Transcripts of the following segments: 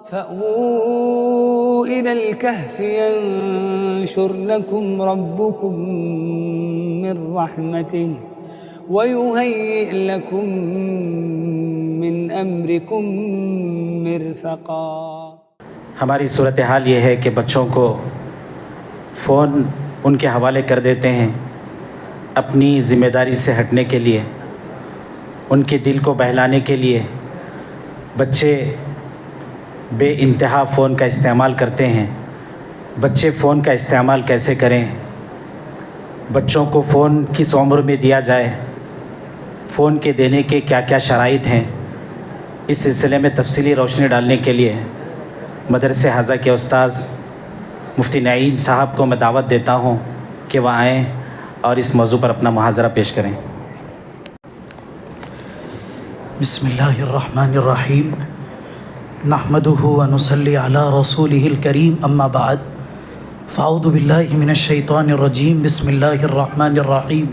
فأووا إلى الكهف ينشر لكم ربكم من رحمته ويهيئ لكم من أمركم مرفقا۔ ہماری صورتحال یہ ہے کہ بچوں کو فون ان کے حوالے کر دیتے ہیں اپنی ذمہ داری سے ہٹنے کے لیے، ان کے دل کو بہلانے کے لیے۔ بچے بے انتہا فون کا استعمال کرتے ہیں۔ بچے فون کا استعمال کیسے کریں، بچوں کو فون کس عمر میں دیا جائے، فون کے دینے کے کیا کیا شرائط ہیں، اس سلسلے میں تفصیلی روشنی ڈالنے کے لیے مدرسہ حاضہ کے استاذ مفتی نعیم صاحب کو میں دعوت دیتا ہوں کہ وہ آئیں اور اس موضوع پر اپنا محاضرہ پیش کریں۔ بسم اللہ الرحمن الرحیم، نحمدہ ونصلی علی رسولہ الکریم، اما بعد، فاعوذ باللہ من الشیطان الرجیم، بسم اللہ الرحمن الرحیم،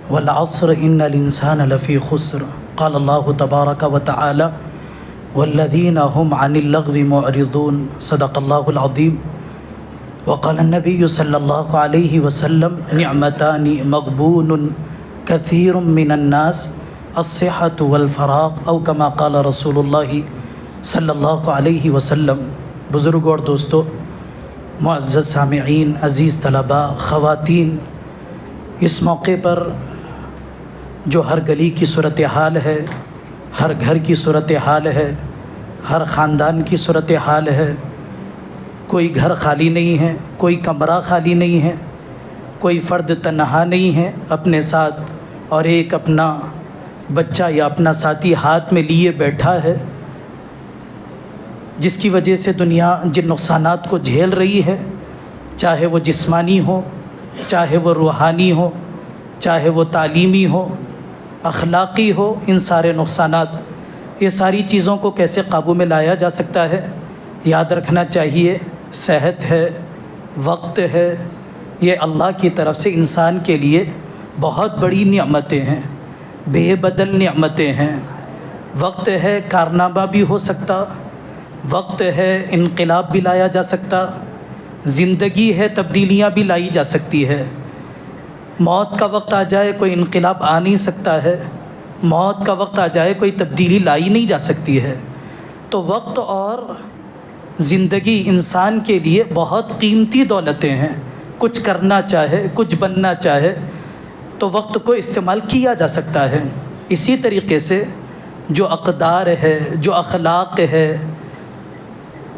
والعصر ان الانسان لفی خسر، قال اللہ تبارک وتعالی والذین هم عن اللغو معرضون، صدق اللہ العظیم۔ وقال النبی صلی اللہ علیہ وسلم نعمتان مغبون کثیر من الناس الصحۃ والفراغ، او کما قال رسول اللہ صلی اللہ علیہ وسلم۔ بزرگ اور دوستو، معزز سامعین، عزیز طلباء، خواتین، اس موقع پر جو ہر گلی کی صورتحال ہے، ہر گھر کی صورتحال ہے، ہر خاندان کی صورتحال ہے، کوئی گھر خالی نہیں ہے، کوئی کمرہ خالی نہیں ہے، کوئی فرد تنہا نہیں ہے اپنے ساتھ، اور ایک اپنا بچہ یا اپنا ساتھی ہاتھ میں لیے بیٹھا ہے، جس کی وجہ سے دنیا جن نقصانات کو جھیل رہی ہے، چاہے وہ جسمانی ہو، چاہے وہ روحانی ہو، چاہے وہ تعلیمی ہو، اخلاقی ہو، ان سارے نقصانات، یہ ساری چیزوں کو کیسے قابو میں لایا جا سکتا ہے؟ یاد رکھنا چاہیے، صحت ہے، وقت ہے، یہ اللہ کی طرف سے انسان کے لیے بہت بڑی نعمتیں ہیں، بے بدل نعمتیں ہیں۔ وقت ہے کارنامہ بھی ہو سکتا، وقت ہے انقلاب بھی لایا جا سکتا، زندگی ہے تبدیلیاں بھی لائی جا سکتی ہے۔ موت کا وقت آ جائے کوئی انقلاب آ نہیں سکتا ہے، موت کا وقت آ جائے کوئی تبدیلی لائی نہیں جا سکتی ہے۔ تو وقت اور زندگی انسان کے لیے بہت قیمتی دولتیں ہیں۔ کچھ کرنا چاہے، کچھ بننا چاہے تو وقت کو استعمال کیا جا سکتا ہے۔ اسی طریقے سے جو اقدار ہے، جو اخلاق ہے،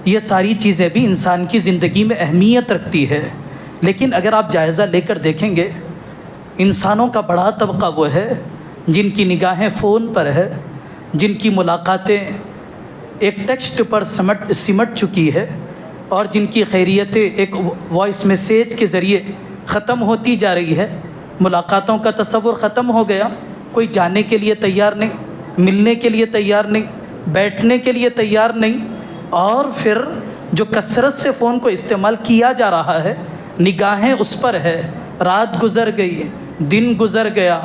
یہ ساری چیزیں بھی انسان کی زندگی میں اہمیت رکھتی ہے۔ لیکن اگر آپ جائزہ لے کر دیکھیں گے، انسانوں کا بڑا طبقہ وہ ہے جن کی نگاہیں فون پر ہے، جن کی ملاقاتیں ایک ٹیکسٹ پر سمٹ چکی ہے، اور جن کی خیریتیں ایک وائس میسیج کے ذریعے ختم ہوتی جا رہی ہے۔ ملاقاتوں کا تصور ختم ہو گیا، کوئی جانے کے لیے تیار نہیں، ملنے کے لیے تیار نہیں، بیٹھنے کے لیے تیار نہیں، اور پھر جو کثرت سے فون کو استعمال کیا جا رہا ہے، نگاہیں اس پر ہے، رات گزر گئی، دن گزر گیا،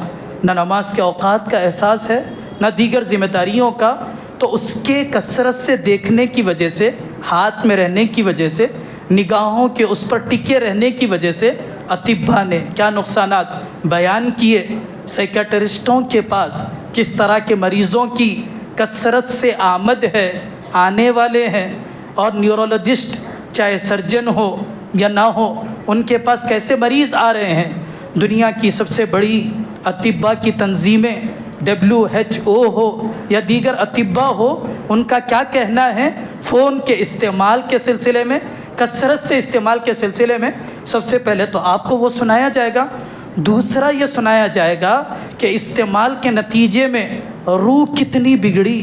نہ نماز کے اوقات کا احساس ہے، نہ دیگر ذمہ داریوں کا۔ تو اس کے کثرت سے دیکھنے کی وجہ سے، ہاتھ میں رہنے کی وجہ سے، نگاہوں کے اس پر ٹکے رہنے کی وجہ سے اطباء نے کیا نقصانات بیان کیے۔ سائیکیٹرسٹوں کے پاس کس طرح کے مریضوں کی کثرت سے آمد ہے، آنے والے ہیں، اور نیورولوجسٹ چاہے سرجن ہو یا نہ ہو، ان کے پاس کیسے مریض آ رہے ہیں۔ دنیا کی سب سے بڑی اطباء کی تنظیمیں، WHO ہو یا دیگر اطباء ہو، ان کا کیا کہنا ہے فون کے استعمال کے سلسلے میں، کثرت سے استعمال کے سلسلے میں؟ سب سے پہلے تو آپ کو وہ سنایا جائے گا، دوسرا یہ سنایا جائے گا کہ استعمال کے نتیجے میں روح کتنی بگڑی،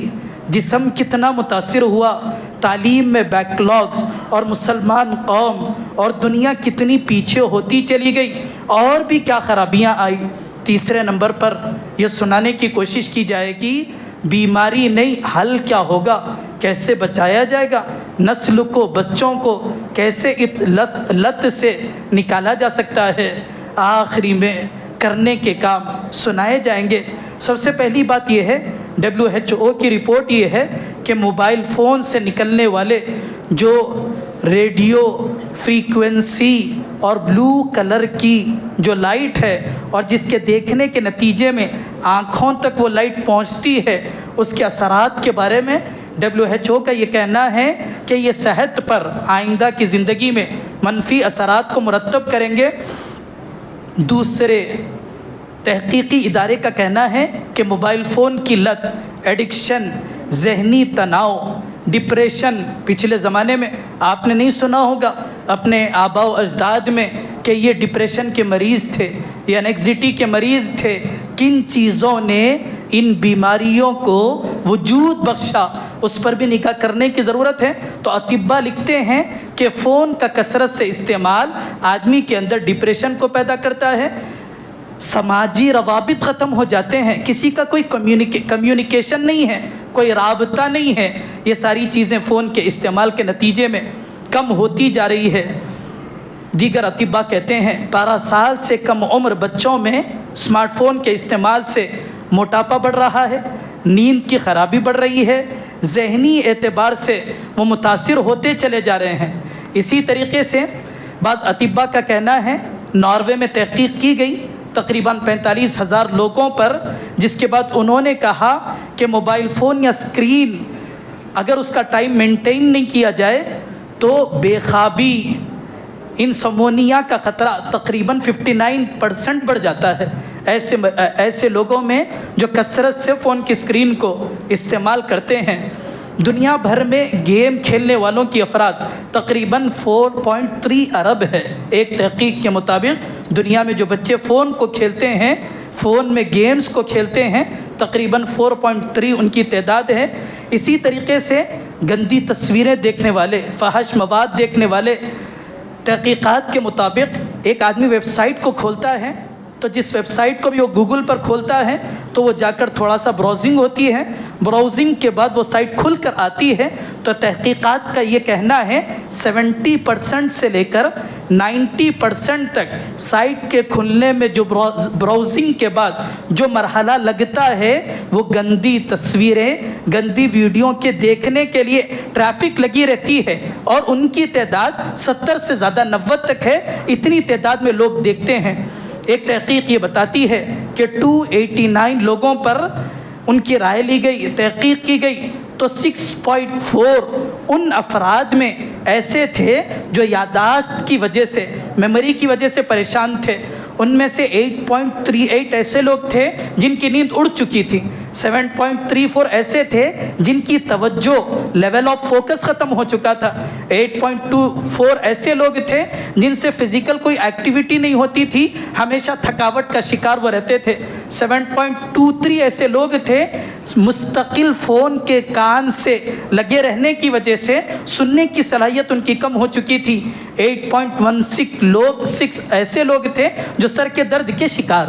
جسم کتنا متاثر ہوا، تعلیم میں بیک لاگز، اور مسلمان قوم اور دنیا کتنی پیچھے ہوتی چلی گئی، اور بھی کیا خرابیاں آئی۔ تیسرے نمبر پر یہ سنانے کی کوشش کی جائے گی بیماری نہیں، حل کیا ہوگا، کیسے بچایا جائے گا، نسل کو، بچوں کو کیسے لت سے نکالا جا سکتا ہے۔ آخری میں کرنے کے کام سنائے جائیں گے۔ سب سے پہلی بات یہ ہے، WHO کی رپورٹ یہ ہے کہ موبائل فون سے نکلنے والے جو ریڈیو فریکوینسی اور بلو کلر کی جو لائٹ ہے اور جس کے دیکھنے کے نتیجے میں آنکھوں تک وہ لائٹ پہنچتی ہے، اس کے اثرات کے بارے میں WHO کا یہ کہنا ہے کہ یہ صحت پر آئندہ کی زندگی میں منفی اثرات کو مرتب کریں گے۔ دوسرے تحقیقی ادارے کا کہنا ہے کہ موبائل فون کی لت، ایڈکشن، ذہنی تناؤ، ڈپریشن، پچھلے زمانے میں آپ نے نہیں سنا ہوگا اپنے آباء و اجداد میں کہ یہ ڈپریشن کے مریض تھے یا انگزائٹی کے مریض تھے، کن چیزوں نے ان بیماریوں کو وجود بخشا، اس پر بھی نگاہ کرنے کی ضرورت ہے۔ تو اطباء لکھتے ہیں کہ فون کا کثرت سے استعمال آدمی کے اندر ڈپریشن کو پیدا کرتا ہے، سماجی روابط ختم ہو جاتے ہیں، کسی کا کوئی کمیونیکیشن نہیں ہے، کوئی رابطہ نہیں ہے، یہ ساری چیزیں فون کے استعمال کے نتیجے میں کم ہوتی جا رہی ہے۔ دیگر اطباء کہتے ہیں 12 سال سے کم عمر بچوں میں اسمارٹ فون کے استعمال سے موٹاپا بڑھ رہا ہے، نیند کی خرابی بڑھ رہی ہے، ذہنی اعتبار سے وہ متاثر ہوتے چلے جا رہے ہیں۔ اسی طریقے سے بعض اطباء کا کہنا ہے، ناروے میں تحقیق کی گئی تقریباً 45,000 لوگوں پر، جس کے بعد انہوں نے کہا کہ موبائل فون یا اسکرین اگر اس کا ٹائم مینٹین نہیں کیا جائے تو بے خوابی، انسومنیا کا خطرہ تقریباً 59% بڑھ جاتا ہے ایسے لوگوں میں جو کثرت سے فون کی اسکرین کو استعمال کرتے ہیں۔ دنیا بھر میں گیم کھیلنے والوں کی افراد تقریباً 4.3 ارب ہے۔ ایک تحقیق کے مطابق دنیا میں جو بچے فون کو کھیلتے ہیں، فون میں گیمز کو کھیلتے ہیں، تقریباً 4.3 ان کی تعداد ہے۔ اسی طریقے سے گندی تصویریں دیکھنے والے، فحش مواد دیکھنے والے، تحقیقات کے مطابق ایک آدمی ویب سائٹ کو کھولتا ہے تو جس ویب سائٹ کو بھی وہ گوگل پر کھولتا ہے تو وہ جا کر تھوڑا سا براؤزنگ ہوتی ہے، براؤزنگ کے بعد وہ سائٹ کھل کر آتی ہے تو تحقیقات کا یہ کہنا ہے 70% سے لے کر 90% تک سائٹ کے کھلنے میں جو براؤزنگ کے بعد جو مرحلہ لگتا ہے وہ گندی تصویریں، گندی ویڈیو کے دیکھنے کے لیے ٹریفک لگی رہتی ہے، اور ان کی تعداد 70 سے زیادہ 90 تک ہے، اتنی تعداد میں لوگ دیکھتے ہیں۔ ایک تحقیق یہ بتاتی ہے کہ 289 لوگوں پر ان کی رائے لی گئی، تحقیق کی گئی تو 6.4 ان افراد میں ایسے تھے جو یادداشت کی وجہ سے، میموری کی وجہ سے پریشان تھے، ان میں سے 8.38 ایسے لوگ تھے جن کی نیند اڑ چکی تھی، 7.34 ایسے تھے جن کی توجہ، لیول آف فوکس ختم ہو چکا تھا، 8.24 ایسے لوگ تھے جن سے فزیکل کوئی ایکٹیویٹی نہیں ہوتی تھی، ہمیشہ تھکاوٹ کا شکار وہ رہتے تھے، 7.23 ایسے لوگ تھے مستقل فون کے کان سے لگے رہنے کی وجہ سے سننے کی صلاحیت ان کی کم ہو چکی تھی، 8.16 ایسے لوگ تھے جو سر کے درد کے شکار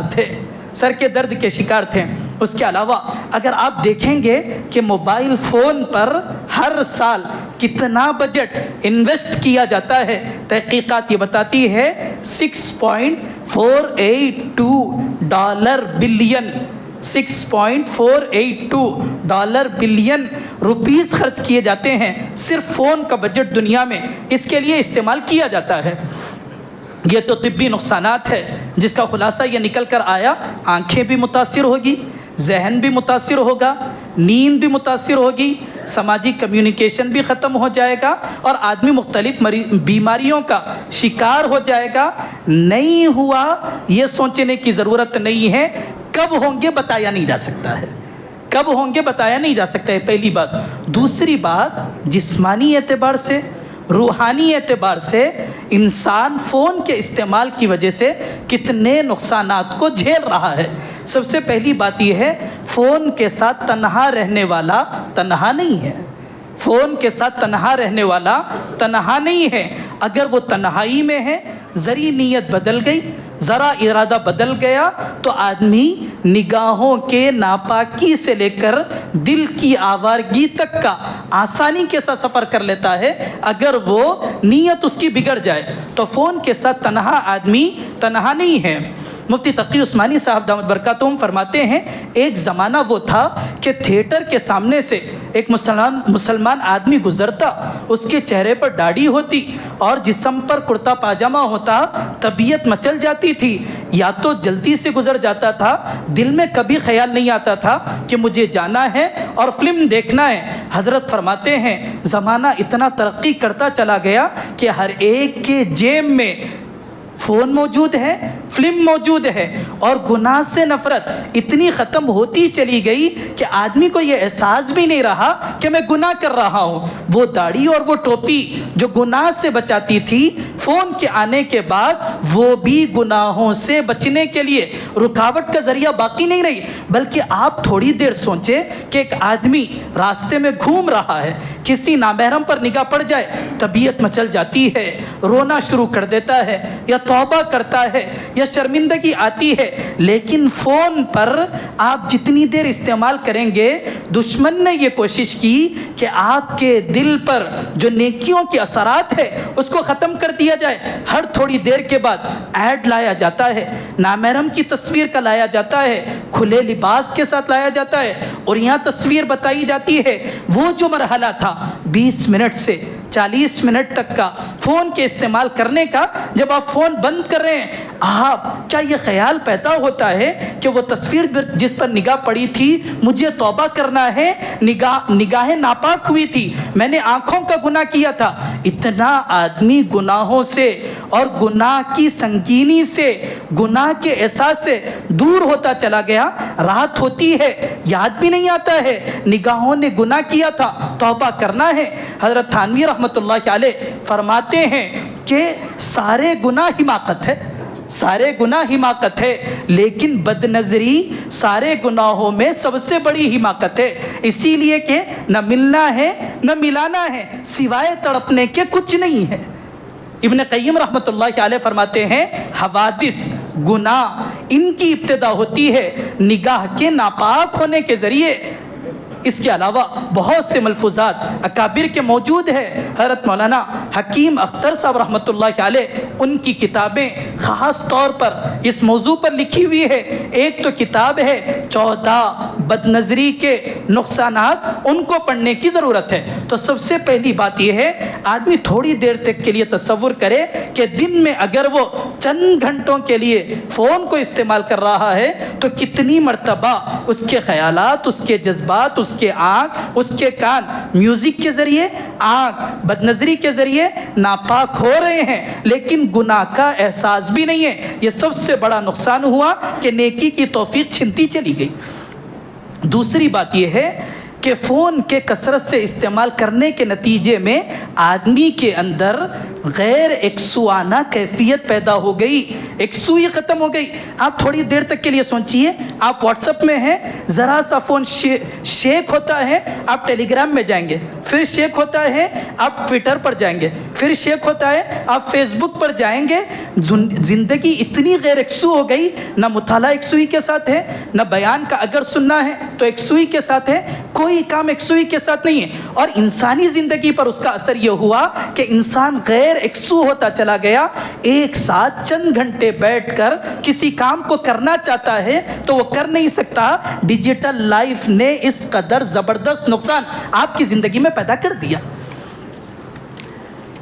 تھے۔ اس کے علاوہ اگر آپ دیکھیں گے کہ موبائل فون پر ہر سال کتنا بجٹ انویسٹ کیا جاتا ہے، تحقیقات یہ بتاتی ہے 6.482 بلین، 6.482 بلین روپیز خرچ کیے جاتے ہیں، صرف فون کا بجٹ دنیا میں اس کے لیے استعمال کیا جاتا ہے۔ یہ تو طبی نقصانات ہے جس کا خلاصہ یہ نکل کر آیا، آنکھیں بھی متاثر ہوگی، ذہن بھی متاثر ہوگا، نیند بھی متاثر ہوگی، سماجی کمیونیکیشن بھی ختم ہو جائے گا اور آدمی مختلف بیماریوں کا شکار ہو جائے گا۔ نہیں ہوا یہ سوچنے کی ضرورت نہیں ہے، کب ہوں گے بتایا نہیں جا سکتا ہے، کب ہوں گے بتایا نہیں جا سکتا ہے، پہلی بات۔ دوسری بات، جسمانی اعتبار سے، روحانی اعتبار سے انسان فون کے استعمال کی وجہ سے کتنے نقصانات کو جھیل رہا ہے۔ سب سے پہلی بات یہ ہے، فون کے ساتھ تنہا رہنے والا تنہا نہیں ہے، فون کے ساتھ تنہا رہنے والا تنہا نہیں ہے۔ اگر وہ تنہائی میں ہے، ذری نیت بدل گئی، ذرا ارادہ بدل گیا تو آدمی نگاہوں کے ناپاکی سے لے کر دل کی آوارگی تک کا آسانی کے ساتھ سفر کر لیتا ہے۔ اگر وہ نیت اس کی بگڑ جائے تو فون کے ساتھ تنہا آدمی تنہا نہیں ہے۔ مفتی تقی عثمانی صاحب دامت برکاتہم فرماتے ہیں ایک زمانہ وہ تھا کہ تھیٹر کے سامنے سے ایک مسلمان آدمی گزرتا، اس کے چہرے پر داڑھی ہوتی اور جسم پر کرتا پاجامہ ہوتا، طبیعت مچل جاتی تھی، یا تو جلدی سے گزر جاتا تھا، دل میں کبھی خیال نہیں آتا تھا کہ مجھے جانا ہے اور فلم دیکھنا ہے۔ حضرت فرماتے ہیں زمانہ اتنا ترقی کرتا چلا گیا کہ ہر ایک کے جیب میں فون موجود ہے، فلم موجود ہے، اور گناہ سے نفرت اتنی ختم ہوتی چلی گئی کہ آدمی کو یہ احساس بھی نہیں رہا کہ میں گناہ کر رہا ہوں۔ وہ داڑھی اور وہ ٹوپی جو گناہ سے بچاتی تھی، فون کے آنے کے بعد وہ بھی گناہوں سے بچنے کے لیے رکاوٹ کا ذریعہ باقی نہیں رہی۔ بلکہ آپ تھوڑی دیر سوچیں کہ ایک آدمی راستے میں گھوم رہا ہے، کسی نامحرم پر نگاہ پڑ جائے، طبیعت مچل جاتی ہے، رونا شروع کر دیتا ہے، یا توبہ کرتا ہے، یا شرمندگی آتی ہے۔ لیکن فون پر آپ جتنی دیر استعمال کریں گے، دشمن نے یہ کوشش کی کہ آپ کے دل پر جو نیکیوں کے اثرات ہے اس کو ختم کر دیا جائے۔ ہر تھوڑی دیر کے بعد ایڈ لایا جاتا ہے، نامحرم کی تصویر کا لایا جاتا ہے، کھلے لباس کے ساتھ لایا جاتا ہے، اور یہاں تصویر بتائی جاتی ہے وہ جو مرحلہ تھا 20 منٹ سے 40 منٹ تک کا فون کے استعمال کرنے کا، جب آپ فون بند کر رہے ہیں، آپ کیا یہ خیال پیدا ہوتا ہے کہ وہ تصویر جس پر نگاہ پڑی تھی مجھے توبہ کرنا ہے، نگاہیں ناپاک ہوئی تھی، میں نے آنکھوں کا گناہ کیا تھا۔ اتنا آدمی گناہوں سے اور گناہ کی سنگینی سے، گناہ کے احساس سے دور ہوتا چلا گیا۔ رات ہوتی ہے، یاد بھی نہیں آتا ہے نگاہوں نے گناہ کیا تھا، توبہ کرنا ہے۔ حضرت تھانوی رحمۃ اللہ علیہ فرماتے ہیں کہ سارے گناہ حماقت ہے، سارے گناہ حماقت ہے، لیکن بد نظری سارے گناہوں میں سب سے بڑی حماقت ہے، اسی لیے کہ نہ ملنا ہے نہ ملانا ہے، سوائے تڑپنے کے کچھ نہیں ہے۔ ابن قیم رحمۃ اللہ علیہ فرماتے ہیں حوادث، گناہ، ان کی ابتدا ہوتی ہے نگاہ کے ناپاک ہونے کے ذریعے۔ اس کے علاوہ بہت سے ملفوظات اکابر کے موجود ہے۔ حضرت مولانا حکیم اختر صاحب رحمۃ اللہ علیہ، ان کی کتابیں خاص طور پر اس موضوع پر لکھی ہوئی ہے۔ ایک تو کتاب ہے 14 بد نظری کے نقصانات، ان کو پڑھنے کی ضرورت ہے۔ تو سب سے پہلی بات یہ ہے آدمی تھوڑی دیر تک کے لیے تصور کرے کہ دن میں اگر وہ چند گھنٹوں کے لیے فون کو استعمال کر رہا ہے تو کتنی مرتبہ اس کے خیالات، اس کے جذبات، اس کے آنکھ، اس کے کان میوزک کے ذریعے، آنکھ بد نظری کے ذریعے ناپاک ہو رہے ہیں، لیکن گناہ کا احساس بھی نہیں ہے۔ یہ سب سے بڑا نقصان ہوا کہ نیکی کی توفیق چھنتی چلی گئی۔ دوسری بات یہ ہے کہ فون کے کثرت سے استعمال کرنے کے نتیجے میں آدمی کے اندر غیر یکسوانہ کیفیت پیدا ہو گئی، یکسوئی ختم ہو گئی۔ آپ تھوڑی دیر تک کے لیے سوچئے، آپ واٹس ایپ میں ہیں، ذرا سا فون شیک ہوتا ہے، آپ ٹیلی گرام میں جائیں گے، پھر شیک ہوتا ہے آپ ٹویٹر پر جائیں گے، پھر شیک ہوتا ہے آپ فیس بک پر جائیں گے۔ زندگی اتنی غیر یکسو ہو گئی، نہ مطالعہ یکسوئی کے ساتھ ہے، نہ بیان کا اگر سننا ہے تو یکسوئی کے ساتھ ہے، کوئی کام یکسوئی کے ساتھ نہیں ہے، اور انسانی زندگی پر اس کا اثر یہ ہوا کہ انسان غیر یکسو ہوتا چلا گیا۔ ایک ساتھ چند گھنٹے بیٹھ کر کسی کام کو کرنا چاہتا ہے تو وہ کر نہیں سکتا۔ ڈیجیٹل لائف نے اس قدر زبردست نقصان آپ کی زندگی میں پیدا کر دیا۔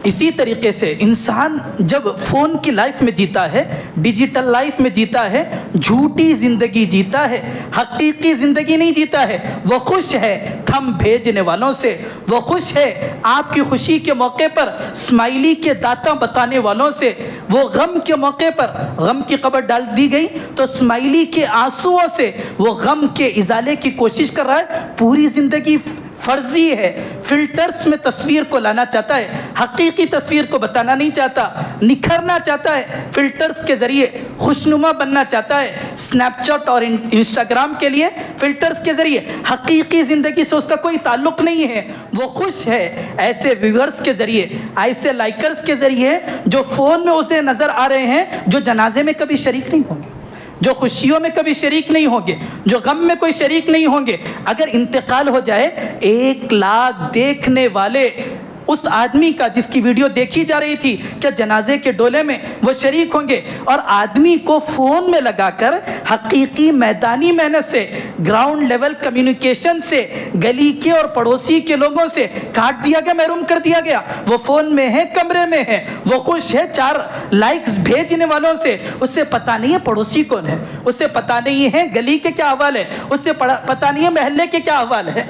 اسی طریقے سے انسان جب فون کی لائف میں جیتا ہے، ڈیجیٹل لائف میں جیتا ہے، جھوٹی زندگی جیتا ہے، حقیقی زندگی نہیں جیتا ہے۔ وہ خوش ہے تھم بھیجنے والوں سے، وہ خوش ہے آپ کی خوشی کے موقع پر اسمائلی کے داتا بتانے والوں سے، وہ غم کے موقع پر غم کی خبر ڈال دی گئی تو اسمائلی کے آنسوؤں سے وہ غم کے ازالے کی کوشش کر رہا ہے۔ پوری زندگی فرضی ہے، فلٹرز میں تصویر کو لانا چاہتا ہے، حقیقی تصویر کو بتانا نہیں چاہتا، نکھرنا چاہتا ہے، فلٹرز کے ذریعے خوشنما بننا چاہتا ہے، سنیپ چیٹ اور انسٹاگرام کے لیے فلٹرز کے ذریعے۔ حقیقی زندگی سے اس کا کوئی تعلق نہیں ہے، وہ خوش ہے ایسے ویورز کے ذریعے، ایسے لائکرز کے ذریعے جو فون میں اسے نظر آ رہے ہیں، جو جنازے میں کبھی شریک نہیں ہوں گے، جو خوشیوں میں کبھی شریک نہیں ہوں گے، جو غم میں کوئی شریک نہیں ہوں گے۔ اگر انتقال ہو جائے 1 لاکھ دیکھنے والے اس آدمی کا جس کی ویڈیو دیکھی جا رہی تھی کہ جنازے کے ڈولے میں وہ شریک ہوں گے، اور آدمی کو فون میں لگا کر حقیقی میدانی محنت سے، گراؤنڈ لیول کمیونیکیشن سے، گلی کے اور پڑوسی کے لوگوں سے کاٹ دیا گیا، محروم کر دیا گیا۔ وہ فون میں ہے، کمرے میں ہے، وہ خوش ہے 4 لائکس بھیجنے والوں سے، اس سے پتہ نہیں ہے پڑوسی کون ہے، اس سے پتہ نہیں ہے گلی کے کیا احوال ہے، اس سے پتہ نہیں ہے محلے کے کیا احوال ہے۔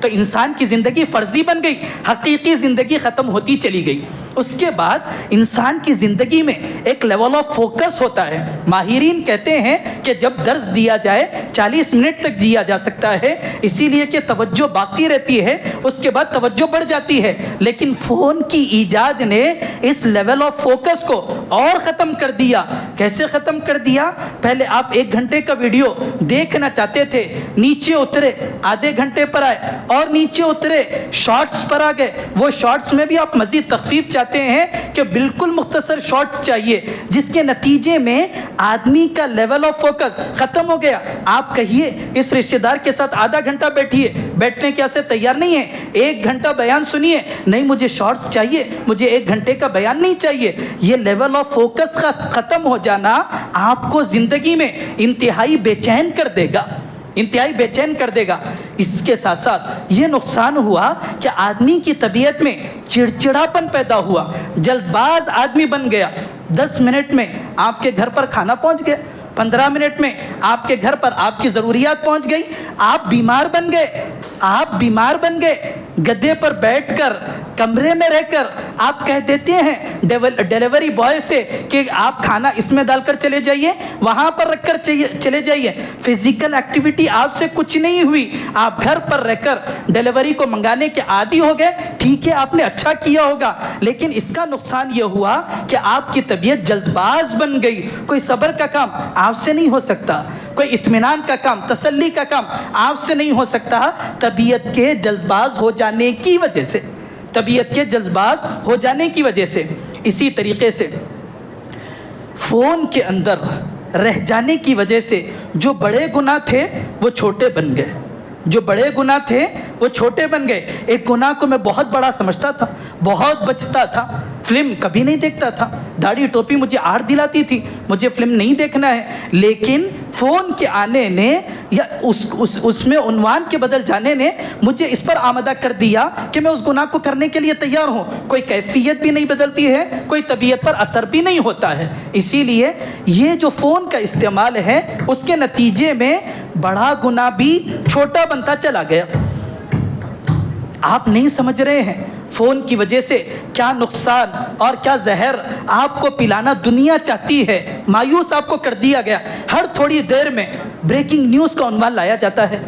تو انسان کی زندگی فرضی بن گئی، حقیقی زندگی ختم ہوتی چلی گئی۔ اس کے بعد انسان کی زندگی میں ایک لیول آف فوکس ہوتا ہے۔ ماہرین کہتے ہیں کہ جب درس دیا جائے 40 منٹ تک دیا جا سکتا ہے، اسی لیے کہ توجہ باقی رہتی ہے، اس کے بعد توجہ بڑھ جاتی ہے۔ لیکن فون کی ایجاد نے اس لیول آف فوکس کو اور ختم کر دیا۔ کیسے ختم کر دیا؟ پہلے آپ 1 گھنٹے کا ویڈیو دیکھنا چاہتے تھے، نیچے اترے آدھے گھنٹے پر آئے، اور نیچے اترے شارٹس پر آ گئے۔ وہ شارٹس میں بھی آپ مزید تخفیف چاہتے ہیں کہ بالکل مختصر شارٹس چاہیے، جس کے نتیجے میں آدمی کا لیول آف فوکس ختم ہو گیا۔ آپ کہیے اس رشتہ دار کے ساتھ آدھا گھنٹہ بیٹھیے، بیٹھنے کے سے تیار نہیں ہے، 1 گھنٹہ بیان سنیے، نہیں مجھے شارٹس چاہیے، مجھے 1 گھنٹے کا بیان نہیں چاہیے۔ یہ لیول آف فوکس ختم ہو جانا آپ کو زندگی میں انتہائی بے چین کر دے گا، انتہائی بے چین کر دے گا۔ اس کے ساتھ ساتھ یہ نقصان ہوا کہ آدمی کی طبیعت میں چڑچڑاپن پیدا ہوا، جلد باز آدمی بن گیا۔ 10 منٹ میں آپ کے گھر پر کھانا پہنچ گیا، 15 منٹ میں آپ کے گھر پر آپ کی ضروریات پہنچ گئی، آپ بیمار بن گئے، آپ بیمار بن گئے۔ گدے پر بیٹھ کر، کمرے میں رہ کر آپ کہہ دیتے ہیں ڈیلیوری بوائے سے کہ آپ کھانا اس میں ڈال کر چلے جائیے، وہاں پر رکھ کر چلے جائیے۔ فزیکل ایکٹیویٹی آپ سے کچھ نہیں ہوئی، آپ گھر پر رہ کر ڈیلیوری کو منگانے کے عادی ہو گئے۔ ٹھیک ہے، آپ نے اچھا کیا ہوگا، لیکن اس کا نقصان یہ ہوا کہ آپ کی طبیعت جلد باز بن گئی۔ کوئی صبر کا کام آپ سے نہیں ہو سکتا، کوئی اطمینان کا کام، تسلی کا کام آپ سے نہیں ہو سکتا، طبیعت کے جلد باز ہو جانے کی وجہ سے، طبیعت کے جلد باز ہو جانے کی وجہ سے۔ اسی طریقے سے فون کے اندر رہ جانے کی وجہ سے جو بڑے گناہ تھے وہ چھوٹے بن گئے، جو بڑے گناہ تھے وہ چھوٹے بن گئے۔ ایک گناہ کو میں بہت بڑا سمجھتا تھا، بہت بچتا تھا، فلم کبھی نہیں دیکھتا تھا، داڑھی ٹوپی مجھے آڑ دلاتی تھی، مجھے فلم نہیں دیکھنا ہے۔ لیکن فون کے آنے نے یا اس میں عنوان کے بدل جانے نے مجھے اس پر آمادہ کر دیا کہ میں اس گناہ کو کرنے کے لیے تیار ہوں۔ کوئی کیفیت بھی نہیں بدلتی ہے، کوئی طبیعت پر اثر بھی نہیں ہوتا ہے۔ اسی لیے یہ جو فون کا استعمال ہے، اس کے نتیجے میں بڑا گناہ بھی چھوٹا بنتا چلا گیا۔ آپ نہیں سمجھ رہے ہیں فون کی وجہ سے کیا نقصان اور کیا زہر آپ کو پلانا دنیا چاہتی ہے۔ مایوس آپ کو کر دیا گیا۔ ہر تھوڑی دیر میں بریکنگ نیوز کا عنوان لایا جاتا ہے،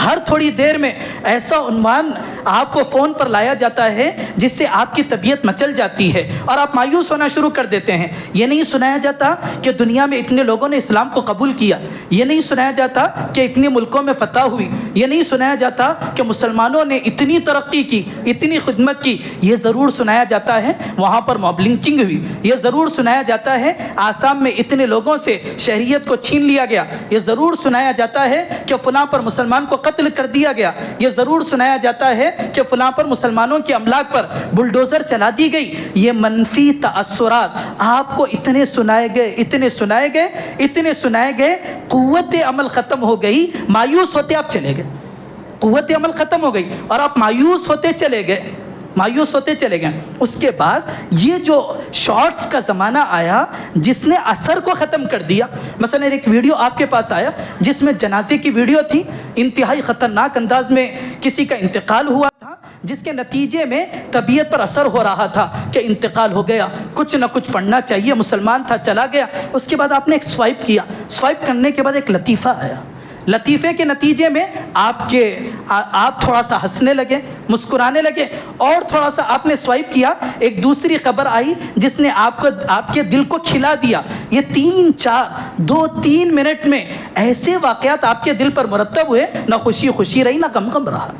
ہر تھوڑی دیر میں ایسا عنوان آپ کو فون پر لایا جاتا ہے جس سے آپ کی طبیعت مچل جاتی ہے اور آپ مایوس ہونا شروع کر دیتے ہیں۔ یہ نہیں سنایا جاتا کہ دنیا میں اتنے لوگوں نے اسلام کو قبول کیا، یہ نہیں سنایا جاتا کہ اتنے ملکوں میں فتح ہوئی، یہ نہیں سنایا جاتا کہ مسلمانوں نے اتنی ترقی کی، اتنی خدمت کی۔ یہ ضرور سنایا جاتا ہے وہاں پر موب لنچنگ ہوئی، یہ ضرور سنایا جاتا ہے آسام میں اتنے لوگوں سے شہریت کو چھین لیا گیا، یہ ضرور سنایا جاتا ہے کہ فلاں پر مسلمان کو قتل کر دیا گیا، یہ ضرور سنایا جاتا ہے کہ فلاں پر مسلمانوں کے املاک پر بلڈوزر چلا دی گئی۔ یہ منفی تاثرات آپ کو اتنے سنائے گئے، اتنے سنائے گئے، اتنے سنائے گئے، قوت عمل ختم ہو گئی، مایوس ہوتے آپ چلے گئے، قوت عمل ختم ہو گئی اور آپ مایوس ہوتے چلے گئے، مایوس ہوتے چلے گئے۔ اس کے بعد یہ جو شارٹس کا زمانہ آیا جس نے اثر کو ختم کر دیا۔ مثلا ایک ویڈیو آپ کے پاس آیا جس میں جنازے کی ویڈیو تھی، انتہائی خطرناک انداز میں کسی کا انتقال ہوا تھا، جس کے نتیجے میں طبیعت پر اثر ہو رہا تھا کہ انتقال ہو گیا، کچھ نہ کچھ پڑھنا چاہیے، مسلمان تھا چلا گیا۔ اس کے بعد آپ نے ایک سوائپ کیا، سوائپ کرنے کے بعد ایک لطیفہ آیا، لطیفے کے نتیجے میں آپ تھوڑا سا ہنسنے لگے، مسکرانے لگے، اور تھوڑا سا آپ نے سوائپ کیا، ایک دوسری خبر آئی جس نے آپ کے دل کو کھلا دیا۔ یہ 2-3 منٹ میں ایسے واقعات آپ کے دل پر مرتب ہوئے، نہ خوشی خوشی رہی، نہ غم رہا،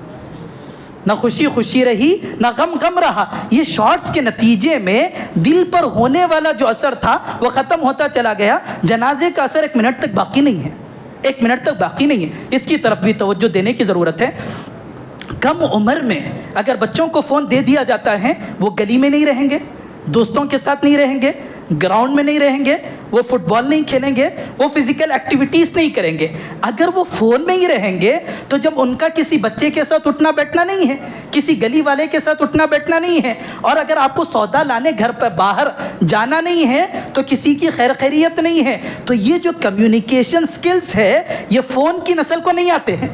نہ خوشی خوشی رہی، نہ غم رہا۔ یہ شارٹس کے نتیجے میں دل پر ہونے والا جو اثر تھا وہ ختم ہوتا چلا گیا۔ جنازے کا اثر 1 منٹ تک باقی نہیں ہے، 1 منٹ تک باقی نہیں ہے۔ اس کی طرف بھی توجہ دینے کی ضرورت ہے۔ کم عمر میں اگر بچوں کو فون دے دیا جاتا ہے وہ گلی میں نہیں رہیں گے، دوستوں کے ساتھ نہیں رہیں گے، گراؤنڈ میں نہیں رہیں گے، وہ فٹ بال نہیں کھیلیں گے، وہ فزیکل ایکٹیویٹیز نہیں کریں گے۔ اگر وہ فون میں ہی رہیں گے تو جب ان کا کسی بچے کے ساتھ اٹھنا بیٹھنا نہیں ہے، کسی گلی والے کے ساتھ اٹھنا بیٹھنا نہیں ہے، اور اگر آپ کو سودا لانے گھر پہ باہر جانا نہیں ہے تو کسی کی خیر خیریت نہیں ہے، تو یہ جو کمیونیکیشن سکلز ہے یہ فون کی نسل کو نہیں آتے ہیں،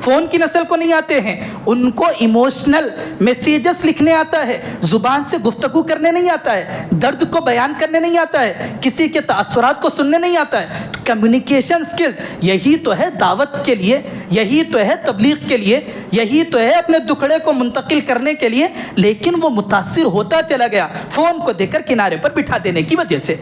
فون کی نسل کو نہیں آتے ہیں۔ ان کو ایموشنل میسیجز لکھنے آتا ہے، زبان سے گفتگو کرنے نہیں آتا ہے، درد کو بیان کرنے نہیں آتا ہے، کسی کے تاثرات کو سننے نہیں آتا ہے۔ تو کمیونیکیشن سکلز یہی تو ہے دعوت کے لیے، یہی تو ہے تبلیغ کے لیے، یہی تو ہے اپنے دکھڑے کو منتقل کرنے کے لیے، لیکن وہ متاثر ہوتا چلا گیا فون کو دے کر کنارے پر بٹھا دینے کی وجہ سے۔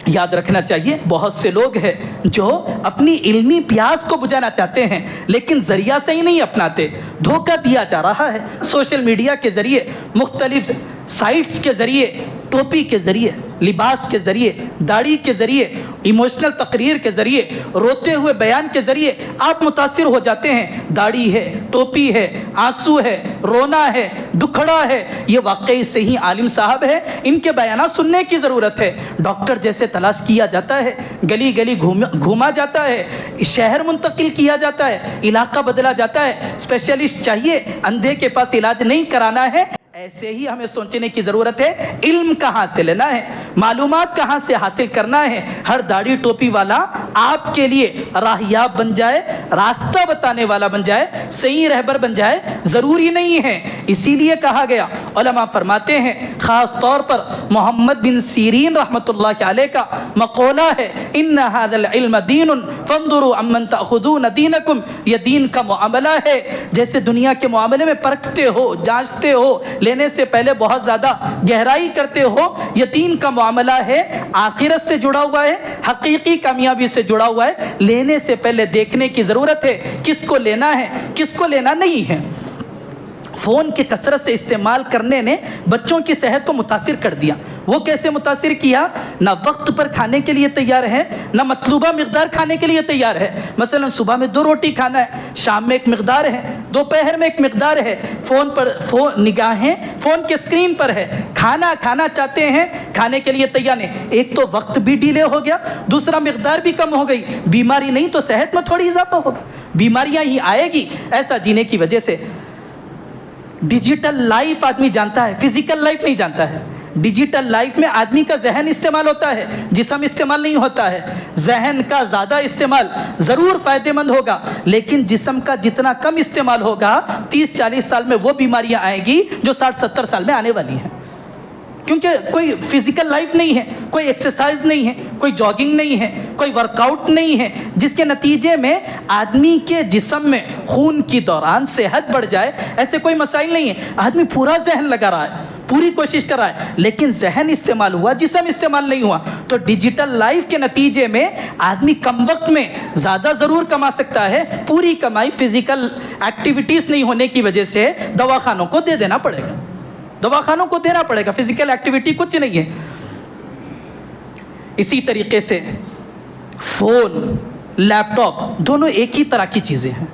یاد رکھنا چاہیے بہت سے لوگ ہیں جو اپنی علمی پیاس کو بجھانا چاہتے ہیں لیکن ذریعہ سے ہی نہیں اپناتے، دھوکہ دیا جا رہا ہے سوشل میڈیا کے ذریعے، مختلف سائٹس کے ذریعے، ٹوپی کے ذریعے، لباس کے ذریعے، داڑھی کے ذریعے، ایموشنل تقریر کے ذریعے، روتے ہوئے بیان کے ذریعے آپ متاثر ہو جاتے ہیں۔ داڑھی ہے، ٹوپی ہے، آنسو ہے، رونا ہے، دکھڑا ہے، یہ واقعی صحیح عالم صاحب ہے، ان کے بیانات سننے کی ضرورت ہے۔ ڈاکٹر جیسے تلاش کیا جاتا ہے، گلی گلی گھوما جاتا ہے، شہر منتقل کیا جاتا ہے، علاقہ بدلا جاتا ہے، اسپیشلسٹ چاہیے، اندھے کے پاس علاج نہیں کرانا ہے۔ ایسے ہی ہمیں سوچنے کی ضرورت ہے علم کہاں سے لینا ہے، معلومات کہاں سے حاصل کرنا ہے۔ ہر داڑھی ٹوپی والا آپ کے لیے راہیاب بن جائے، راستہ بتانے والا بن جائے، صحیح رہبر بن جائے ضروری نہیں ہے۔ اسی لیے کہا گیا، علماء فرماتے ہیں، خاص طور پر محمد بن سیرین رحمۃ اللہ علیہ کا مقولہ ہے، ان ھذا العلم دین فانظروا عمن تاخذون دینکم، یہ دین کا معاملہ ہے۔ جیسے دنیا کے معاملے میں پرکھتے ہو، جانچتے ہو، لینے سے پہلے بہت زیادہ گہرائی کرتے ہو، یہ دین کا معاملہ ہے، آخرت سے جڑا ہوا ہے، حقیقی کامیابی سے جڑا ہوا ہے۔ لینے سے پہلے دیکھنے کی ضرورت ہے کس کو لینا ہے، کس کو لینا نہیں ہے۔ فون کے کثرت سے استعمال کرنے نے بچوں کی صحت کو متاثر کر دیا۔ وہ کیسے متاثر کیا؟ نہ وقت پر کھانے کے لیے تیار ہے، نہ مطلوبہ مقدار کھانے کے لیے تیار ہے۔ مثلا صبح میں 2 روٹی کھانا ہے، شام میں ایک مقدار ہے، دوپہر میں ایک مقدار ہے، نگاہیں فون کے اسکرین پر ہے، کھانا چاہتے ہیں، کھانے کے لیے تیار نہیں۔ ایک تو وقت بھی ڈیلے ہو گیا، دوسرا مقدار بھی کم ہو گئی، بیماری نہیں تو صحت میں تھوڑی اضافہ ہوگا، بیماریاں ہی آئے گی ایسا جینے کی وجہ سے۔ ڈیجیٹل لائف آدمی جانتا ہے، فزیکل لائف نہیں جانتا ہے۔ ڈیجیٹل لائف میں آدمی کا ذہن استعمال ہوتا ہے، جسم استعمال نہیں ہوتا ہے۔ ذہن کا زیادہ استعمال ضرور فائدہ مند ہوگا، لیکن جسم کا جتنا کم استعمال ہوگا 30-40 سال میں وہ بیماریاں آئیں گی جو 60-70 سال میں آنے والی ہیں، کیونکہ کوئی فزیکل لائف نہیں ہے، کوئی ایکسرسائز نہیں ہے، کوئی جاگنگ نہیں ہے، کوئی ورک آؤٹ نہیں ہے، جس کے نتیجے میں آدمی کے جسم میں خون کی دوران صحت بڑھ جائے، ایسے کوئی مسائل نہیں ہے۔ آدمی پورا ذہن لگا رہا ہے، پوری کوشش کر رہا ہے، لیکن ذہن استعمال ہوا، جسم استعمال نہیں ہوا۔ تو ڈیجیٹل لائف کے نتیجے میں آدمی کم وقت میں زیادہ ضرور کما سکتا ہے، پوری کمائی فزیکل ایکٹیویٹیز نہیں ہونے کی وجہ سے دواخانوں کو دے دینا پڑے گا، دواخانوں کو دینا پڑے گا، فزیکل ایکٹیویٹی کچھ نہیں ہے۔ اسی طریقے سے فون، لیپ ٹاپ دونوں ایک ہی طرح کی چیزیں ہیں،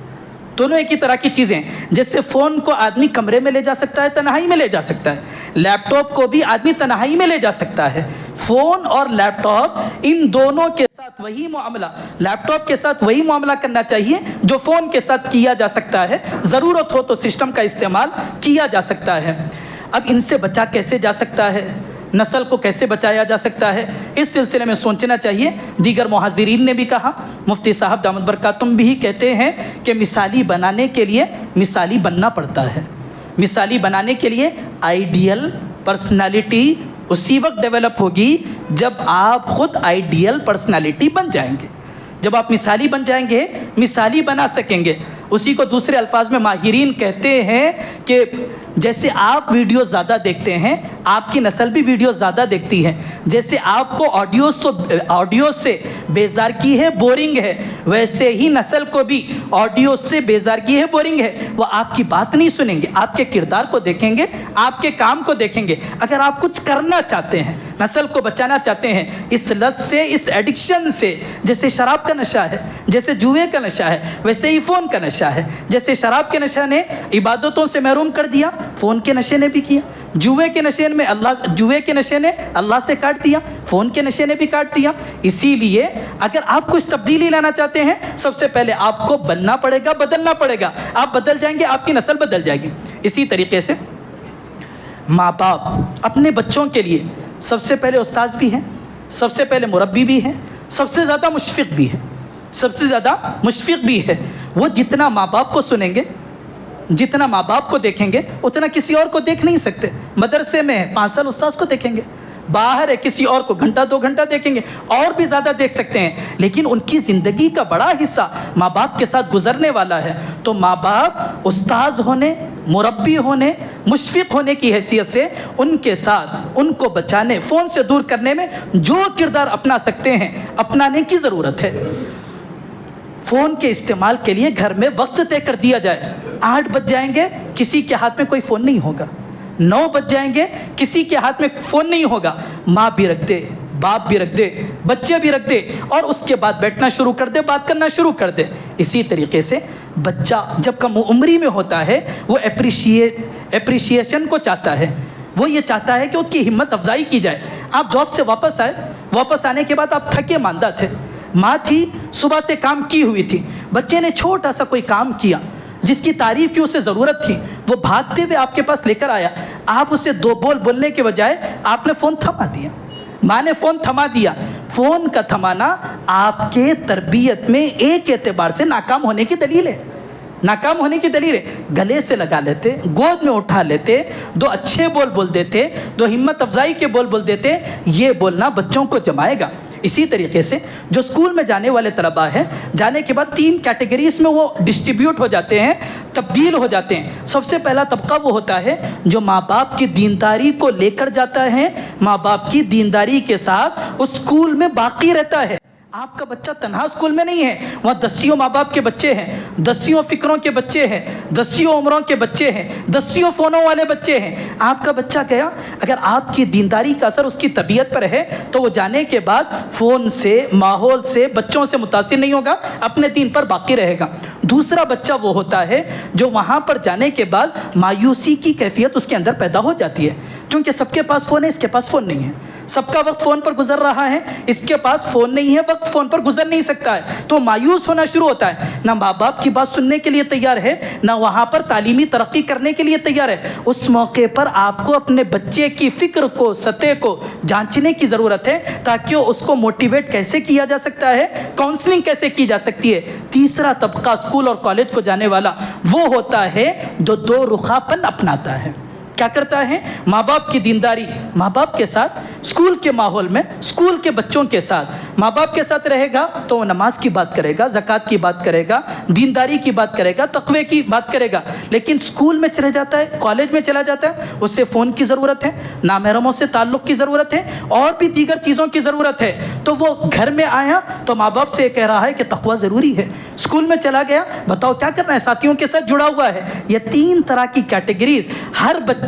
دونوں ایک ہی طرح کی چیزیں۔ جیسے فون کو آدمی کمرے میں لے جا سکتا ہے، تنہائی میں لے جا سکتا ہے، لیپ ٹاپ کو بھی آدمی تنہائی میں لے جا سکتا ہے۔ فون اور لیپ ٹاپ ان دونوں کے ساتھ وہی معاملہ، لیپ ٹاپ کے ساتھ وہی معاملہ کرنا چاہیے جو فون کے ساتھ کیا جا سکتا ہے۔ ضرورت ہو تو سسٹم کا استعمال کیا جا سکتا ہے۔ اب ان سے بچا کیسے جا سکتا ہے، نسل کو کیسے بچایا جا سکتا ہے، اس سلسلے میں سوچنا چاہیے۔ دیگر محاذرین نے بھی کہا، مفتی صاحب دامت برکاتہم بھی کہتے ہیں کہ مثالی بنانے کے لیے مثالی بننا پڑتا ہے۔ مثالی بنانے کے لیے آئیڈیل پرسنالٹی اسی وقت ڈیولپ ہوگی جب آپ خود آئیڈیل پرسنالٹی بن جائیں گے، جب آپ مثالی بن جائیں گے، مثالی بنا سکیں گے۔ اسی کو دوسرے الفاظ میں ماہرین کہتے ہیں کہ جیسے آپ ویڈیو زیادہ دیکھتے ہیں، آپ کی نسل بھی ویڈیو زیادہ دیکھتی ہے. جیسے آپ کو آڈیو سے بیزارگی ہے، بورنگ ہے، ویسے ہی نسل کو بھی آڈیو سے بیزارگی ہے، بورنگ ہے. وہ آپ کی بات نہیں سنیں گے، آپ کے کردار کو دیکھیں گے، آپ کے کام کو دیکھیں گے. اگر آپ کچھ کرنا چاہتے ہیں، نسل کو بچانا چاہتے ہیں اس لت سے، اس ایڈکشن سے، جیسے شراب کا نشہ ہے، جیسے جوئے کا نشہ ہے، ویسے ہی فون کا نشہ ہے. جیسے شراب کے نشہ نے عبادتوں سے محروم کر دیا، فون کے نشے نے بھی کیا. جوئے کے نشے نے اللہ سے کاٹ دیا، فون کے نشے نے بھی کاٹ دیا. اسی لیے اگر آپ کچھ تبدیلی لانا چاہتے ہیں، سب سے پہلے آپ کو بننا پڑے گا، بدلنا پڑے گا. آپ بدل جائیں گے، آپ کی نسل بدل جائے گی. اسی طریقے سے ماں باپ اپنے بچوں کے لیے سب سے پہلے استاذ بھی ہیں، سب سے پہلے مربی بھی ہیں، سب سے زیادہ مشفق بھی ہے. سب سے زیادہ مشفق بھی ہے. وہ جتنا ماں باپ کو سنیں گے، جتنا ماں باپ کو دیکھیں گے، اتنا کسی اور کو دیکھ نہیں سکتے. مدرسے میں 5 سال استاذ کو دیکھیں گے، باہر ہے کسی اور کو گھنٹہ 2 گھنٹہ دیکھیں گے، اور بھی زیادہ دیکھ سکتے ہیں. لیکن ان کی زندگی کا بڑا حصہ ماں باپ کے ساتھ گزرنے والا ہے. تو ماں باپ استاذ ہونے، مربی ہونے، مشفق ہونے کی حیثیت سے ان کے ساتھ، ان کو بچانے، فون سے دور کرنے میں جو کردار اپنا سکتے ہیں اپنانے کی ضرورت ہے. فون کے استعمال کے لیے گھر میں وقت طے کر دیا جائے. 8 بج جائیں گے، کسی کے ہاتھ میں کوئی فون نہیں ہوگا. 9 بج جائیں گے، کسی کے ہاتھ میں فون نہیں ہوگا. ماں بھی رکھ دے، باپ بھی رکھ دے، بچے بھی رکھ دے، اور اس کے بعد بیٹھنا شروع کر دے، بات کرنا شروع کر دے. اسی طریقے سے بچہ جب کم عمری میں ہوتا ہے، وہ اپریشیشن کو چاہتا ہے. وہ یہ چاہتا ہے کہ اس کی ہمت افزائی کی جائے. آپ جاب سے واپس آئے، واپس آنے کے بعد آپ تھکے ماندہ تھے. ماں تھی، صبح سے کام کی ہوئی تھی. بچے نے چھوٹا سا کوئی کام کیا جس کی تعریف کی اسے ضرورت تھی، وہ بھاگتے ہوئے آپ کے پاس لے کر آیا. آپ اسے 2 بول بولنے کے بجائے آپ نے فون تھما دیا. ماں نے فون تھما دیا. فون کا تھمانا آپ کے تربیت میں ایک اعتبار سے ناکام ہونے کی دلیل ہے. ناکام ہونے کی دلیل ہے. گلے سے لگا لیتے، گود میں اٹھا لیتے، 2 اچھے بول بول دیتے، 2 ہمت افزائی کے بول بول دیتے. یہ بولنا بچوں کو جمائے گا. اسی طریقے سے جو اسکول میں جانے والے طلباء ہیں، جانے کے بعد 3 کیٹیگریز میں وہ ڈسٹریبیوٹ ہو جاتے ہیں، تبدیل ہو جاتے ہیں. سب سے پہلا طبقہ وہ ہوتا ہے جو ماں باپ کی دینداری کو لے کر جاتا ہے، ماں باپ کی دینداری کے ساتھ اس اسکول میں باقی رہتا ہے. آپ کا بچہ تنہا اسکول میں نہیں ہے، وہاں 10 ماں باپ کے بچے ہیں، 10 فکروں کے بچے ہیں، 10 عمروں کے بچے ہیں، 10 فونوں والے بچے ہیں. آپ کا بچہ گیا، اگر آپ کی دینداری کا اثر اس کی طبیعت پر ہے تو وہ جانے کے بعد فون سے، ماحول سے، بچوں سے متاثر نہیں ہوگا، اپنے دین پر باقی رہے گا. دوسرا بچہ وہ ہوتا ہے جو وہاں پر جانے کے بعد مایوسی کی کیفیت اس کے اندر پیدا ہو جاتی ہے، کیونکہ سب کے پاس فون ہے، اس کے پاس فون نہیں ہے. سب کا وقت فون پر گزر رہا ہے، اس کے پاس فون نہیں ہے، وقت فون پر گزر نہیں سکتا ہے. تو مایوس ہونا شروع ہوتا ہے. نہ ماں باپ کی بات سننے کے لیے تیار ہے، نہ وہاں پر تعلیمی ترقی کرنے کے لیے تیار ہے. اس موقع پر آپ کو اپنے بچے کی فکر کو، سطح کو جانچنے کی ضرورت ہے، تاکہ اس کو موٹیویٹ کیسے کیا جا سکتا ہے، کاؤنسلنگ کیسے کی جا سکتی ہے. تیسرا طبقہ اسکول اور کالج کو جانے والا وہ ہوتا ہے جو 2 رخاپن اپناتا ہے. کیا کرتا ہے؟ ماں باپ کی دینداری ماں باپ کے ساتھ، اسکول کے ماحول میں اسکول کے بچوں کے ساتھ ماں باپ کے ساتھ رہے گا تو وہ نماز کی بات کرے گا، زکوٰۃ کی بات کرے گا، دینداری کی بات کرے گا، تقوی کی بات کرے گا. لیکن اسکول میں چلے جاتا ہے، کالج میں چلا جاتا ہے، اس سے فون کی ضرورت ہے، نامحرموں سے تعلق کی ضرورت ہے، اور بھی دیگر چیزوں کی ضرورت ہے. تو وہ گھر میں آیا تو ماں باپ سے کہہ رہا ہے کہ تقوی ضروری ہے. اسکول میں چلا گیا، بتاؤ کیا کرنا ہے، ساتھیوں کے ساتھ جڑا ہوا ہے. یہ 3 طرح کی کیٹیگریز ہر بچے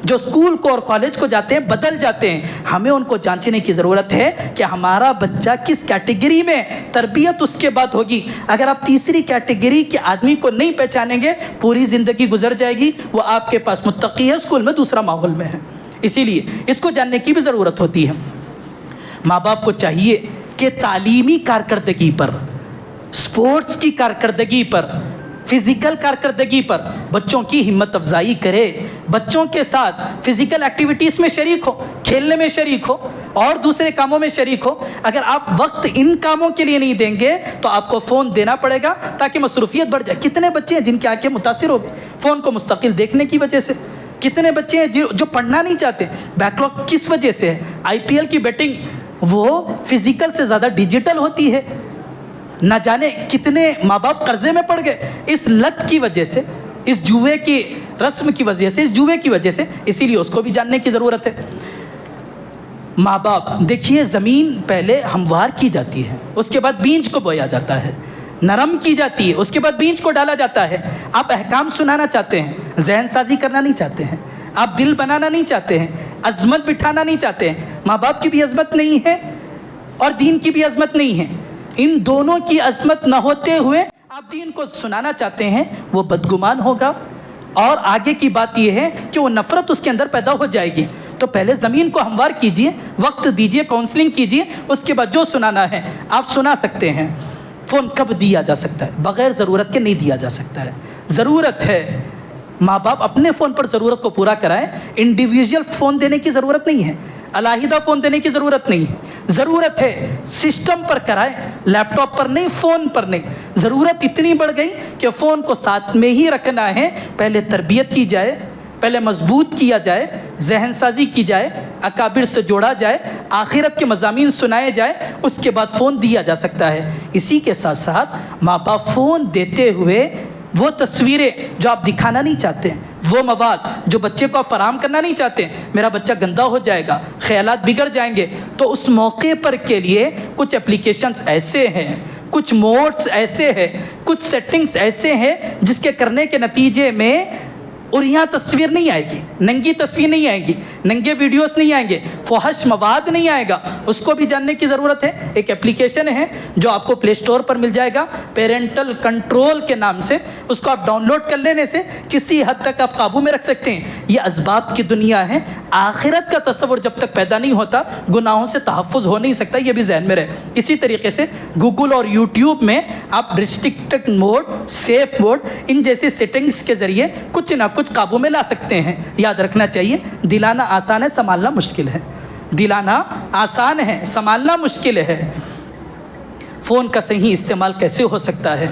جو اسکول کو اور کالج کو جاتے ہیں بدل جاتے ہیں. ہمیں ان کو جانچنے کی ضرورت ہے کہ ہمارا بچہ کس کیٹیگری میں تربیت اس کے بعد ہوگی. اگر آپ تیسری کیٹیگری کے آدمی کو نہیں پہچانیں گے، پوری زندگی گزر جائے گی. وہ آپ کے پاس متقی ہے، اسکول میں دوسرا ماحول میں ہے. اسی لیے اس کو جاننے کی بھی ضرورت ہوتی ہے. ماں باپ کو چاہیے کہ تعلیمی کارکردگی پر، سپورٹس کی کارکردگی پر، فزیکل کارکردگی پر بچوں کی ہمت افزائی کرے. بچوں کے ساتھ فزیکل ایکٹیویٹیز میں شریک ہو، کھیلنے میں شریک ہو، اور دوسرے کاموں میں شریک ہو. اگر آپ وقت ان کاموں کے لیے نہیں دیں گے تو آپ کو فون دینا پڑے گا تاکہ مصروفیت بڑھ جائے. کتنے بچے ہیں جن کی آنکھیں متاثر ہو گئی فون کو مستقل دیکھنے کی وجہ سے؟ کتنے بچے ہیں جو پڑھنا نہیں چاہتے؟ بیک لاگ کس وجہ سے ہے؟ IPL کی بیٹنگ وہ فزیکل سے زیادہ ڈیجیٹل ہوتی ہے. نہ جانے کتنے ماں باپ قرضے میں پڑ گئے اس لت کی وجہ سے، اس جوئے کی رسم کی وجہ سے، جوئے کی وجہ سے، اسی لیے اس کو بھی جاننے کی ضرورت ہے۔ ماں باپ دیکھیے، زمین پہلے ہموار کی جاتی ہے، اس کے بعد بیج کو بویا جاتا ہے، نرم کی جاتی ہے، اس کے بعد بیج کو ڈالا جاتا ہے۔ آپ احکام سنانا چاہتے ہیں، ذہن سازی کرنا نہیں چاہتے ہیں، آپ دل بنانا نہیں چاہتے ہیں، عظمت بٹھانا نہیں چاہتے ہیں۔ ماں باپ کی بھی عظمت نہیں ہے اور دین کی بھی عظمت نہیں ہے، ان دونوں کی عظمت نہ ہوتے ہوئے آپ دین کو سنانا چاہتے ہیں، وہ بدگمان ہوگا۔ اور آگے کی بات یہ ہے کہ وہ نفرت اس کے اندر پیدا ہو جائے گی۔ تو پہلے زمین کو ہموار کیجئے، وقت دیجئے، کاؤنسلنگ کیجئے، اس کے بعد جو سنانا ہے آپ سنا سکتے ہیں۔ فون کب دیا جا سکتا ہے؟ بغیر ضرورت کے نہیں دیا جا سکتا ہے۔ ضرورت ہے، ماں باپ اپنے فون پر ضرورت کو پورا کرائیں، انڈیویژل فون دینے کی ضرورت نہیں ہے، علیحدہ فون دینے کی ضرورت نہیں ہے۔ ضرورت ہے سسٹم پر کرائیں، لیپ ٹاپ پر نہیں، فون پر نہیں۔ ضرورت اتنی بڑھ گئی کہ فون کو ساتھ میں ہی رکھنا ہے، پہلے تربیت کی جائے، پہلے مضبوط کیا جائے، ذہن سازی کی جائے، اکابر سے جوڑا جائے، آخرت کے مضامین سنائے جائے، اس کے بعد فون دیا جا سکتا ہے۔ اسی کے ساتھ ساتھ ماں باپ فون دیتے ہوئے وہ تصویریں جو آپ دکھانا نہیں چاہتے ہیں، وہ مواد جو بچے کو آپ فراہم کرنا نہیں چاہتے، میرا بچہ گندا ہو جائے گا، خیالات بگڑ جائیں گے، تو اس موقع پر کے لیے کچھ اپلیکیشنز ایسے ہیں، کچھ موڈز ایسے ہیں، کچھ سیٹنگز ایسے ہیں جس کے کرنے کے نتیجے میں اور یہاں تصویر نہیں آئے گی، ننگی تصویر نہیں آئے گی، ننگے ویڈیوز نہیں آئیں گے، فحش مواد نہیں آئے گا، اس کو بھی جاننے کی ضرورت ہے۔ ایک اپلیکیشن ہے جو آپ کو پلے اسٹور پر مل جائے گا، پیرنٹل کنٹرول کے نام سے، اس کو آپ ڈاؤن لوڈ کر لینے سے کسی حد تک آپ قابو میں رکھ سکتے ہیں۔ یہ اسباب کی دنیا ہے، آخرت کا تصور جب تک پیدا نہیں ہوتا گناہوں سے تحفظ ہو نہیں سکتا، یہ بھی ذہن میں رہے۔ اسی طریقے سے گوگل اور یوٹیوب میں آپ ریسٹرکٹڈ موڈ، سیف موڈ، ان جیسی سیٹنگز کے ذریعے کچھ نہ کچھ قابو میں لا سکتے ہیں۔ یاد رکھنا چاہیے، دلانا آسان ہے، سنبھالنا مشکل ہے۔ دلانا آسان ہے، سنبھالنا مشکل ہے۔ فون کا صحیح استعمال کیسے ہو سکتا ہے؟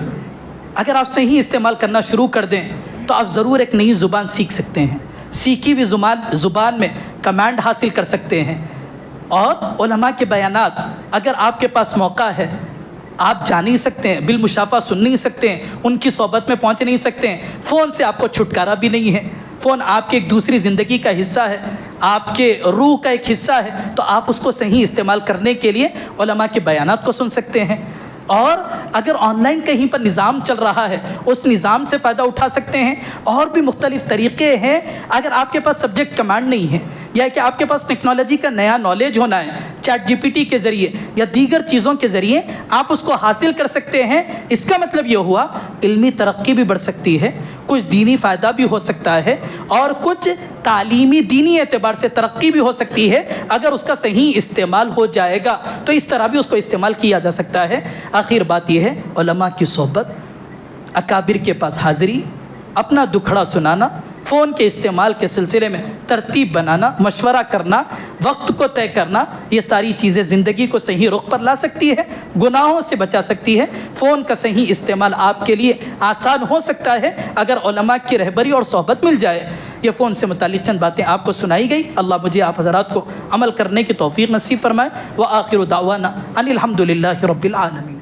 اگر آپ صحیح استعمال کرنا شروع کر دیں تو آپ ضرور ایک نئی زبان سیکھ سکتے ہیں، سیکھی ہوئی زبان میں کمانڈ حاصل کر سکتے ہیں، اور علماء کے بیانات اگر آپ کے پاس موقع ہے آپ جا نہیں سکتے ہیں، بالمشافہ سن نہیں سکتے ہیں، ان کی صحبت میں پہنچ نہیں سکتے ہیں، فون سے آپ کو چھٹکارا بھی نہیں ہے۔ فون آپ کے ایک دوسری زندگی کا حصہ ہے، آپ کے روح کا ایک حصہ ہے، تو آپ اس کو صحیح استعمال کرنے کے لیے علماء کے بیانات کو سن سکتے ہیں، اور اگر آن لائن کہیں پر نظام چل رہا ہے اس نظام سے فائدہ اٹھا سکتے ہیں۔ اور بھی مختلف طریقے ہیں۔ اگر آپ کے پاس سبجیکٹ کمانڈ نہیں ہے، یا کہ آپ کے پاس ٹیکنالوجی کا نیا نالج ہونا ہے، چیٹ جی پی ٹی کے ذریعے یا دیگر چیزوں کے ذریعے آپ اس کو حاصل کر سکتے ہیں۔ اس کا مطلب یہ ہوا علمی ترقی بھی بڑھ سکتی ہے، کچھ دینی فائدہ بھی ہو سکتا ہے، اور کچھ تعلیمی دینی اعتبار سے ترقی بھی ہو سکتی ہے اگر اس کا صحیح استعمال ہو جائے گا، تو اس طرح بھی اس کو استعمال کیا جا سکتا ہے۔ آخر بات یہ ہے، علماء کی صحبت، اکابر کے پاس حاضری، اپنا دکھڑا سنانا، فون کے استعمال کے سلسلے میں ترتیب بنانا، مشورہ کرنا، وقت کو طے کرنا، یہ ساری چیزیں زندگی کو صحیح رخ پر لا سکتی ہے، گناہوں سے بچا سکتی ہے۔ فون کا صحیح استعمال آپ کے لیے آسان ہو سکتا ہے اگر علماء کی رہبری اور صحبت مل جائے۔ یہ فون سے متعلق چند باتیں آپ کو سنائی گئی، اللہ مجھے آپ حضرات کو عمل کرنے کی توفیق نصیب فرمائے۔ وآخر دعوانا ان الحمد للہ رب العالمین۔